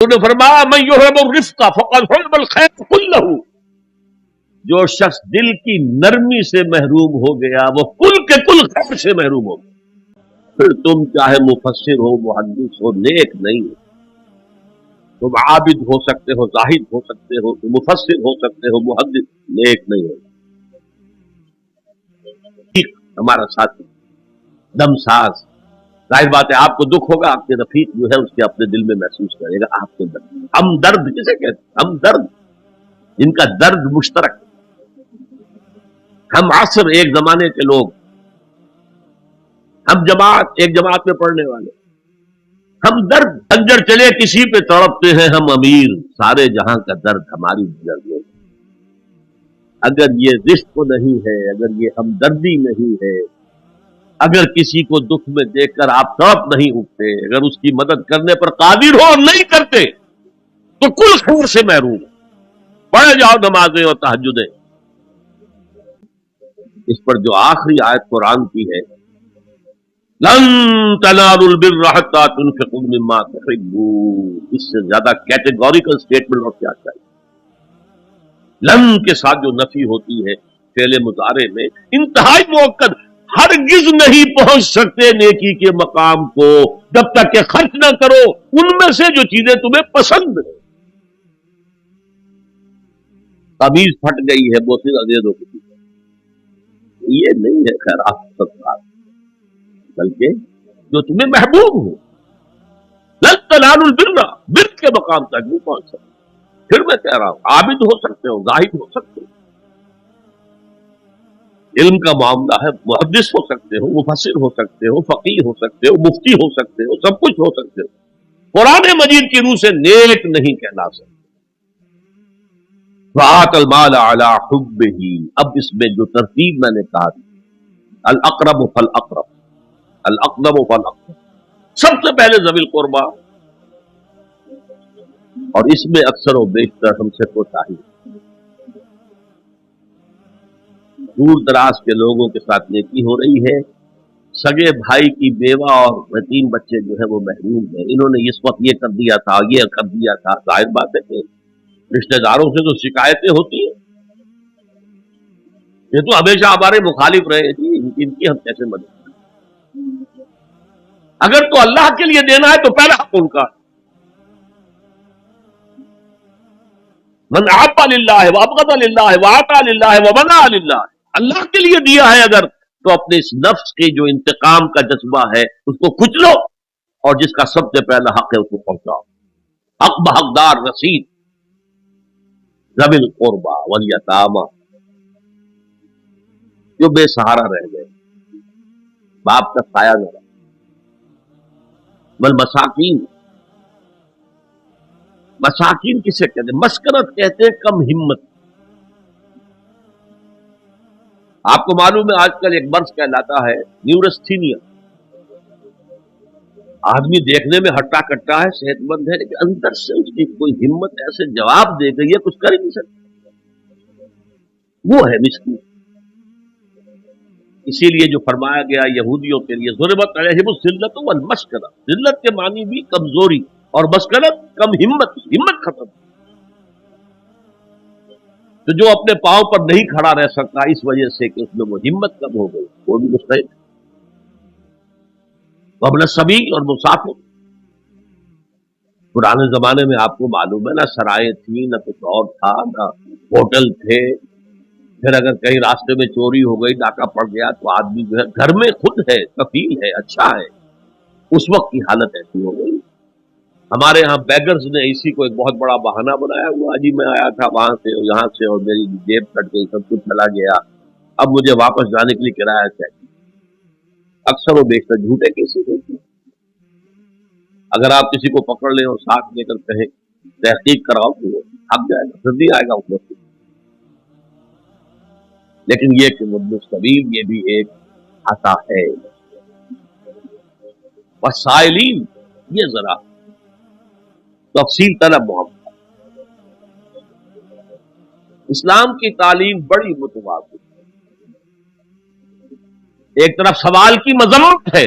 انہوں نے فرمایا من یحرم الرفق فقد حرم الخیر کلہ، جو شخص دل کی نرمی سے محروم ہو گیا وہ کل کے کل خیر سے محروم ہو گیا۔ پھر تم چاہے مفسر ہو، محدث ہو، نیک نہیں ہو، تم عابد ہو سکتے ہو، زاہد ہو سکتے ہو، تم مفسر ہو سکتے ہو، محدث نیک نہیں ہو۔ ہمارا ساتھی دم ساز، ظاہر بات ہے آپ کو دکھ ہوگا، آپ کے رفیق جو ہے اس کے اپنے دل میں محسوس کرے گا آپ کے درد، ہم درد کسے کہتے ہیں؟ ہم درد، جن کا درد مشترک، ہم عصر ایک زمانے کے لوگ، ہم جماعت ایک جماعت میں پڑھنے والے، ہم درد، خنجر چلے کسی پہ تڑپتے ہیں ہم امیر، سارے جہاں کا درد ہماری درد میں۔ اگر یہ رشق نہیں ہے، اگر یہ ہمدردی نہیں ہے، اگر کسی کو دکھ میں دیکھ کر آپ تڑپ نہیں اٹھتے، اگر اس کی مدد کرنے پر قادر ہو اور نہیں کرتے تو کل خیر سے محروم۔ پڑھے جاؤ نمازیں اور تہجدیں۔ اس پر جو آخری آیت قرآن کی ہے، لن تنالوا البر حتى تنفقوا مما تحبون، اس سے زیادہ کیٹیگوریکل سٹیٹمنٹ اور کیا چاہیے؟ لن کے ساتھ جو نفی ہوتی ہے فعل مضارع میں، انتہائی مؤکد، ہرگز نہیں پہنچ سکتے نیکی کے مقام کو جب تک کہ خرچ نہ کرو ان میں سے جو چیزیں تمہیں پسند ہیں۔ قمیض پھٹ گئی ہے، بوسیدہ دے دو کسی کو، یہ نہیں ہے خیرات صدقات، بلکہ جو تمہیں محبوب ہو۔ لن تنالوا البر، بر کے مقام تک نہیں پہنچ سکتے۔ پھر میں کہہ رہا ہوں عابد ہو سکتے ہو، زاہد ہو سکتے ہو، علم کا معاملہ ہے، محدث ہو سکتے ہو، مفسر ہو سکتے ہو، فقیہ ہو سکتے ہو، مفتی ہو سکتے ہو، سب کچھ ہو سکتے ہو، قرآن مجید کی روح سے نیک نہیں کہلا سکتے۔ وآت المال علی حبہ، اب اس میں جو ترتیب میں نے کہا تھی، الاقرب فالاقرب، الاقرب فالاقرب، سب سے پہلے ذوی القربہ، اور اس میں اکثر و بیشتر ہم سے کوتاہی، دور دراز کے لوگوں کے ساتھ نیکی ہو رہی ہے، سگے بھائی کی بیوہ اور یتیم بچے جو ہے وہ محروم ہیں، انہوں نے اس وقت یہ کر دیا تھا، یہ کر دیا تھا، ظاہر بات ہے کہ رشتہ داروں سے تو شکایتیں ہوتی ہیں، یہ تو ہمیشہ ہمارے مخالف رہے جی، ان کی ہم کیسے مدد کریں؟ اگر تو اللہ کے لیے دینا ہے تو پہلا حق ان کا، من اعطى للہ وابغض للہ واعطى للہ ومنع للہ، اللہ کے لیے دیا ہے اگر تو اپنے اس نفس کے جو انتقام کا جذبہ ہے اس کو کچلو، اور جس کا سب سے پہلا حق ہے اس کو پہنچاؤ، حق بحقدار رسید، ذوی القربى والیتامى، جو بے سہارا رہ گئے، باپ کا سایہ نہ رہا، والمساکین، مساکین کسے کہتے ہیں؟ مسکنت کہتے ہیں کم ہمت۔ آپ کو معلوم ہے آج کل ایک مرض کہلاتا ہے نیورستھینیا، آدمی دیکھنے میں ہٹا کٹا ہے، صحت مند ہے، لیکن اندر سے اس کی کوئی ہمت ایسے جواب دے گئی ہے کچھ کر ہی نہیں سکتا، وہ ہے مسکین۔ اسی لیے جو فرمایا گیا یہودیوں کے لیے ضربت علیہم الذلۃ والمسکنہ، ذلت کے معنی بھی کمزوری اور مسکنت کم ہمت، ہمت ختم۔ تو جو اپنے پاؤں پر نہیں کھڑا رہ سکتا اس وجہ سے کہ اس میں وہ ہمت کم ہو گئی، وہ بھی مستحق۔ وابن السبیل، اور مسافر، پرانے زمانے میں آپ کو معلوم ہے نہ سرائیں تھیں، نہ کچھ اور تھا، نہ ہوٹل تھے، پھر اگر کہیں راستے میں چوری ہو گئی، ڈاکہ پڑ گیا تو آدمی جو ہے گھر میں خود ہے، کفیل ہے، اچھا ہے، اس وقت کی حالت ایسی ہو گئی۔ ہمارے ہاں بیگرز نے اسی کو ایک بہت بڑا بہانہ بنایا ہوا، جی میں آیا تھا وہاں سے اور یہاں سے اور میری جیب کٹ گئی، سب کچھ چلا گیا، اب مجھے واپس جانے کے لیے کرایہ چاہیے۔ اکثر و بیشتر جھوٹے کیسز ہوتے ہیں۔ اگر آپ کسی کو پکڑ لیں اور ساتھ لے کر کہیں تحقیق کراؤ تو وہ بھاگ جائے گا، پھر نہیں آئے گا اس وقت۔ لیکن یہ کہ ابن السبیل یہ بھی ایک عطا ہے۔ وسائلین، یہ ذرا تفصیل طلب معاملہ۔ اسلام کی تعلیم بڑی متوازن ہے، ایک طرف سوال کی مذمت ہے،